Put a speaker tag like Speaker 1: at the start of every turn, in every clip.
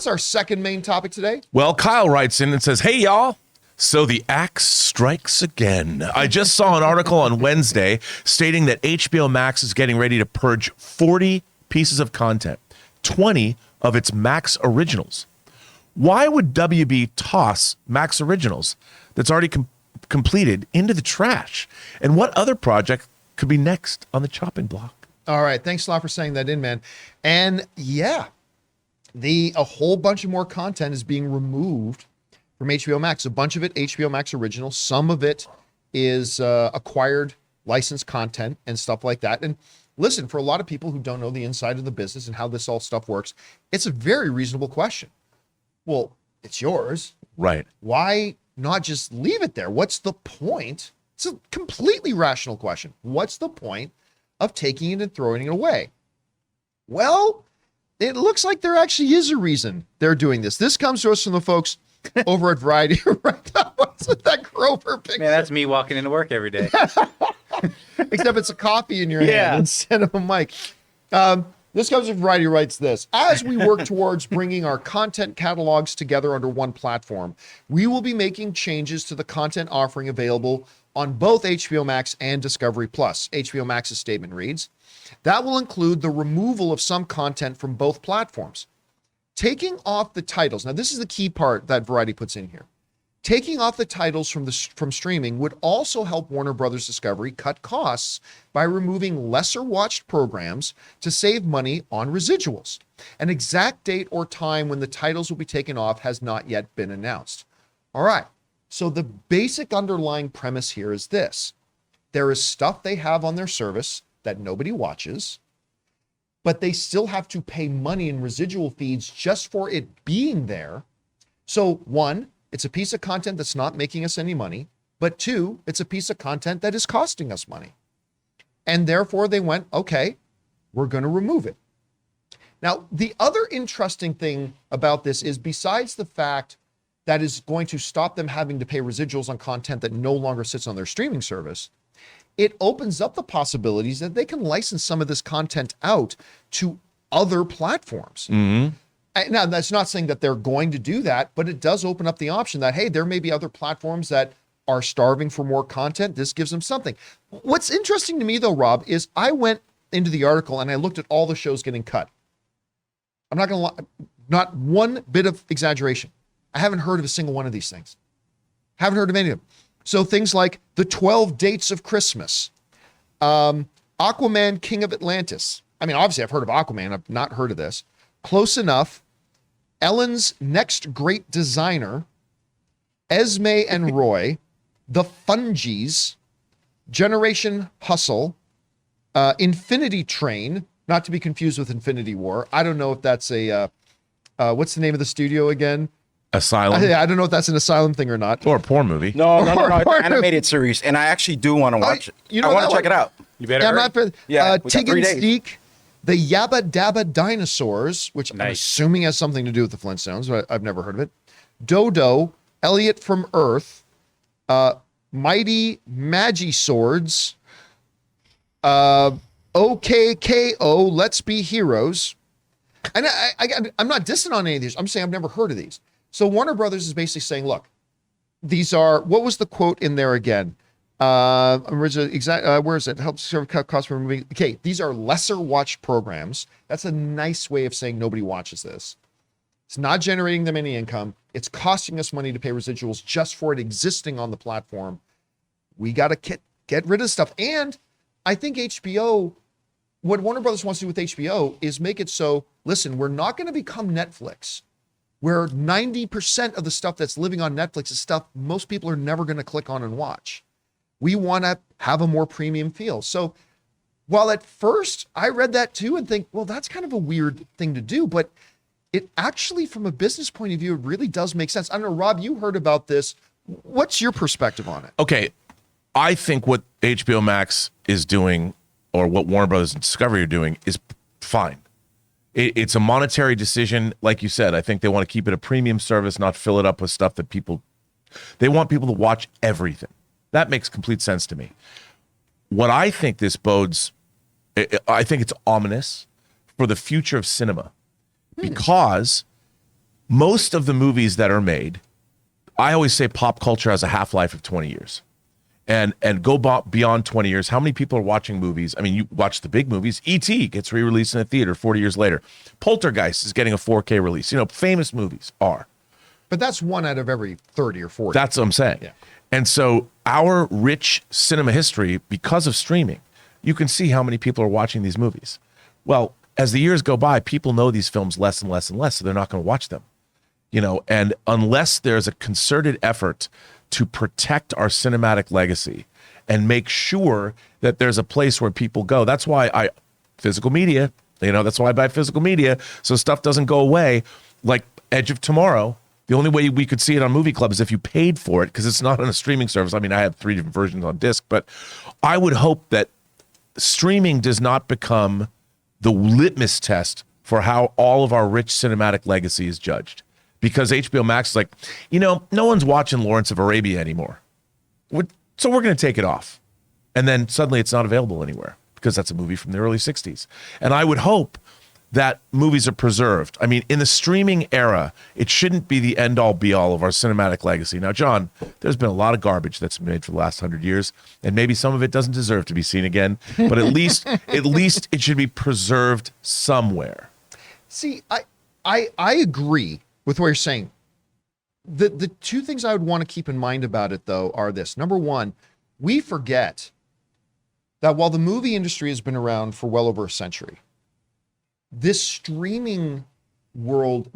Speaker 1: what's our second main topic today?
Speaker 2: Well, Kyle writes in and says, hey, y'all. So the axe strikes again. I just saw an article on Wednesday stating that HBO Max is getting ready to purge 40 pieces of content, 20 of its Max originals. Why would WB toss Max originals that's already completed into the trash? And what other project could be next on the chopping block?
Speaker 1: All right. Thanks a lot for saying that in, man. And yeah, a whole bunch of more content is being removed from HBO Max. A bunch of it HBO Max original. Some of it is acquired licensed content and stuff like that. And listen, for a lot of people who don't know the inside of the business and how this all stuff works, it's a very reasonable question. Well, it's yours.
Speaker 2: Right.
Speaker 1: Why not just leave it there? What's the point? It's a completely rational question. What's the point of taking it and throwing it away? Well, it looks like there actually is a reason they're doing this. This comes to us from the folks over at Variety. Right now, what's with that Grover picture?
Speaker 3: Man, that's me walking into work every day.
Speaker 1: Except it's a coffee in your hand instead of a mic. This comes from Variety writes this. As we work towards bringing our content catalogs together under one platform, we will be making changes to the content offering available on both HBO Max and Discovery Plus. HBO Max's statement reads, that will include the removal of some content from both platforms. Taking off the titles. Now, this is the key part that Variety puts in here. Taking off the titles from streaming would also help Warner Brothers Discovery cut costs by removing lesser watched programs to save money on residuals. An exact date or time when the titles will be taken off has not yet been announced. All right. So the basic underlying premise here is this. There is stuff they have on their service that nobody watches, but they still have to pay money in residual fees just for it being there. So one, it's a piece of content that's not making us any money, but two, it's a piece of content that is costing us money. And therefore they went, okay, we're going to remove it. Now, the other interesting thing about this is besides the fact that is going to stop them having to pay residuals on content that no longer sits on their streaming service, it opens up the possibilities that they can license some of this content out to other platforms. Mm-hmm. Now, that's not saying that they're going to do that, but it does open up the option that, hey, there may be other platforms that are starving for more content. This gives them something. What's interesting to me, though, Rob, is I went into the article and I looked at all the shows getting cut. I'm not going to lie, not one bit of exaggeration. I haven't heard of a single one of these things. Haven't heard of any of them. So things like The 12 Dates of Christmas, Aquaman, King of Atlantis. I mean, obviously I've heard of Aquaman. I've not heard of this. Close Enough, Ellen's Next Great Designer, Esme and Roy, The Fungies, Generation Hustle, Infinity Train, not to be confused with Infinity War. I don't know if that's what's the name of the studio again?
Speaker 2: Asylum.
Speaker 1: I don't know if that's an Asylum thing or not.
Speaker 2: Or a porn movie.
Speaker 4: No, it's an animated series, and I actually do want to watch it.
Speaker 1: You know
Speaker 4: I want to check it out.
Speaker 3: You better hurry.
Speaker 1: Tig and Steek, The Yabba Dabba Dinosaurs, which I'm assuming has something to do with the Flintstones, but I've never heard of it. Dodo, Elliot from Earth, Mighty Magi Swords, OKKO, Let's Be Heroes. And I'm not dissing on any of these. I'm saying I've never heard of these. So Warner Brothers is basically saying, look, these are, what was the quote in there again? Where is it? Helps serve cut costs for moving. Okay, these are lesser watched programs. That's a nice way of saying nobody watches this. It's not generating them any income. It's costing us money to pay residuals just for it existing on the platform. We got to get rid of stuff. And I think HBO, what Warner Brothers wants to do with HBO is make it so, listen, we're not going to become Netflix, where 90% of the stuff that's living on Netflix is stuff most people are never going to click on and watch. We want to have a more premium feel. So while at first I read that too and think, well, that's kind of a weird thing to do, but it actually, from a business point of view, it really does make sense. I don't know, Rob, you heard about this. What's your perspective on it?
Speaker 2: Okay. I think what HBO Max is doing, or what Warner Brothers and Discovery are doing, is fine. It's a monetary decision. Like you said, I think they want to keep it a premium service, not fill it up with stuff that they want people to watch everything. That makes complete sense to me. What I think this bodes, I think it's ominous for the future of cinema, because most of the movies that are made, I always say pop culture has a half-life of 20 years. And go beyond 20 years. How many people are watching movies? I mean, you watch the big movies. E.T. gets re-released in a theater 40 years later. Poltergeist is getting a 4K release. Famous movies are.
Speaker 1: But that's one out of every 30 or 40.
Speaker 2: That's what I'm saying.
Speaker 1: Yeah.
Speaker 2: And so our rich cinema history, because of streaming, you can see how many people are watching these movies. Well, as the years go by, people know these films less and less and less, so they're not going to watch them. And unless there's a concerted effort to protect our cinematic legacy and make sure that there's a place where people go. That's why physical media, that's why I buy physical media, so stuff doesn't go away. Like Edge of Tomorrow, the only way we could see it on Movie Club is if you paid for it, because it's not on a streaming service. I mean, I have 3 different versions on disc, but I would hope that streaming does not become the litmus test for how all of our rich cinematic legacy is judged. Because HBO Max is like, no one's watching Lawrence of Arabia anymore. So we're going to take it off. And then suddenly it's not available anywhere because that's a movie from the early 60s. And I would hope that movies are preserved. I mean, in the streaming era, it shouldn't be the end-all be-all of our cinematic legacy. Now, John, there's been a lot of garbage that's been made for the last 100 years, and maybe some of it doesn't deserve to be seen again, but at least it should be preserved somewhere.
Speaker 1: See, I agree with what you're saying. The 2 things I would want to keep in mind about it, though, are this. Number one, we forget that while the movie industry has been around for well over a century, this streaming world,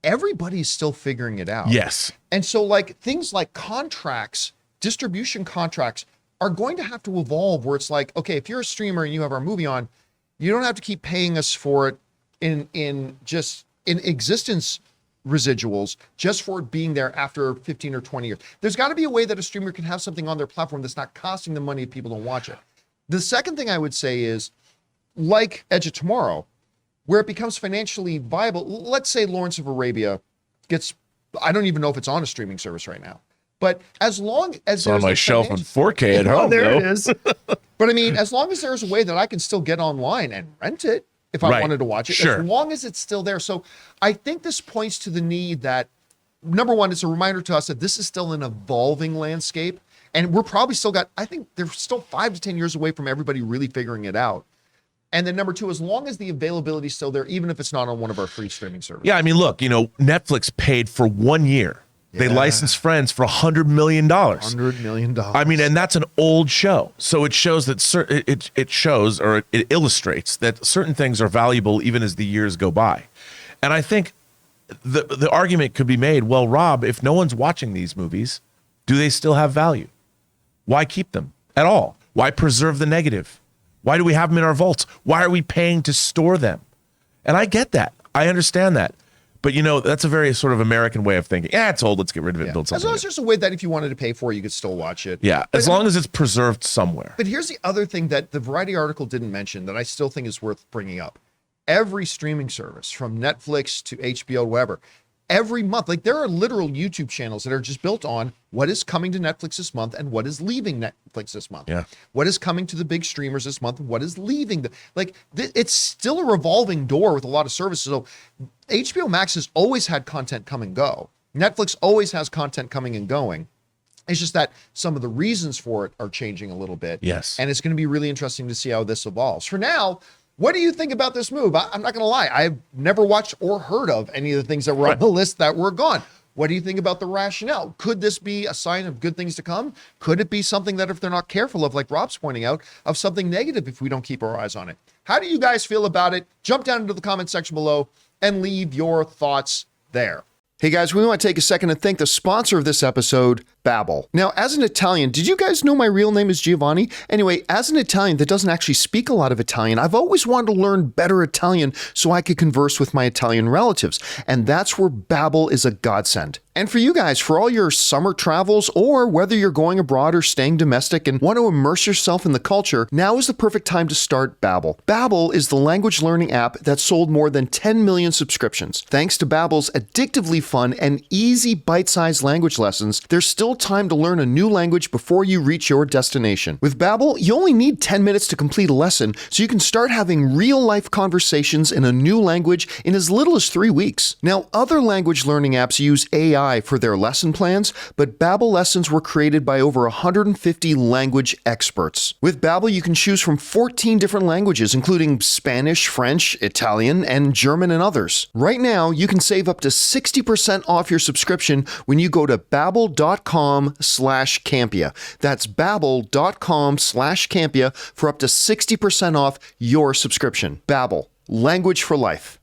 Speaker 1: everybody's still figuring it out.
Speaker 2: Yes.
Speaker 1: And so things like contracts, distribution contracts are going to have to evolve where it's like, okay, if you're a streamer and you have our movie on, you don't have to keep paying us for it in existence residuals just for it being there after 15 or 20 years. There's got to be a way that a streamer can have something on their platform that's not costing them money if people don't watch it. The second thing I would say is, like Edge of Tomorrow, where it becomes financially viable. Let's say Lawrence of Arabia gets, I don't even know if it's on a streaming service right now, but as long as
Speaker 2: it's on my shelf in 4K at home,
Speaker 1: there it is. But I mean, as long as there's a way that I can still get online and rent it if I wanted to watch it,
Speaker 2: sure,
Speaker 1: as long as it's still there. So I think this points to the need that, number one, it's a reminder to us that this is still an evolving landscape, and we're probably still I think they're still 5 to 10 years away from everybody really figuring it out. And then number two, as long as the availability is still there, even if it's not on one of our free streaming services.
Speaker 2: Yeah, I mean, look, Netflix paid for 1 year. They licensed Friends for $100 million.
Speaker 1: $100 million.
Speaker 2: I mean, and that's an old show. So it shows that it shows, or it illustrates that certain things are valuable even as the years go by. And I think the argument could be made, well, Rob, if no one's watching these movies, do they still have value? Why keep them at all? Why preserve the negative? Why do we have them in our vaults? Why are we paying to store them? And I get that. I understand that. But, that's a very sort of American way of thinking. Yeah, it's old. Let's get rid of it and build something
Speaker 1: As long as there's a way that if you wanted to pay for it, you could still watch it.
Speaker 2: Yeah, as long as it's preserved somewhere.
Speaker 1: But here's the other thing that the Variety article didn't mention that I still think is worth bringing up. Every streaming service, from Netflix to HBO, whatever, every month, there are literal YouTube channels that are just built on what is coming to Netflix this month and what is leaving Netflix this month.
Speaker 2: Yeah.
Speaker 1: What is coming to the big streamers this month and what is leaving. It's still a revolving door with a lot of services. So HBO Max has always had content come and go. Netflix always has content coming and going. It's just that some of the reasons for it are changing a little bit.
Speaker 2: Yes.
Speaker 1: And it's going to be really interesting to see how this evolves. For now, what do you think about this move? I'm not going to lie. I've never watched or heard of any of the things that were on the list that were gone. What do you think about the rationale? Could this be a sign of good things to come? Could it be something that if they're not careful of, like Rob's pointing out, of something negative if we don't keep our eyes on it? How do you guys feel about it? Jump down into the comment section below and leave your thoughts there. Hey guys, we want to take a second and thank the sponsor of this episode, Babbel. Now, as an Italian, did you guys know my real name is Giovanni? Anyway, as an Italian that doesn't actually speak a lot of Italian, I've always wanted to learn better Italian so I could converse with my Italian relatives. And that's where Babbel is a godsend. And for you guys, for all your summer travels, or whether you're going abroad or staying domestic and want to immerse yourself in the culture, now is the perfect time to start Babbel. Babbel is the language learning app that sold more than 10 million subscriptions. Thanks to Babbel's addictively fun and easy bite-sized language lessons, there's still time to learn a new language before you reach your destination. With Babbel, you only need 10 minutes to complete a lesson, so you can start having real-life conversations in a new language in as little as 3 weeks. Now, other language learning apps use AI for their lesson plans, but Babbel lessons were created by over 150 language experts. With Babbel, you can choose from 14 different languages, including Spanish, French, Italian, and German, and others. Right now, you can save up to 60% off your subscription when you go to babbel.com/Campea. That's babbel.com/Campea for up to 60% off your subscription. Babbel, language for life.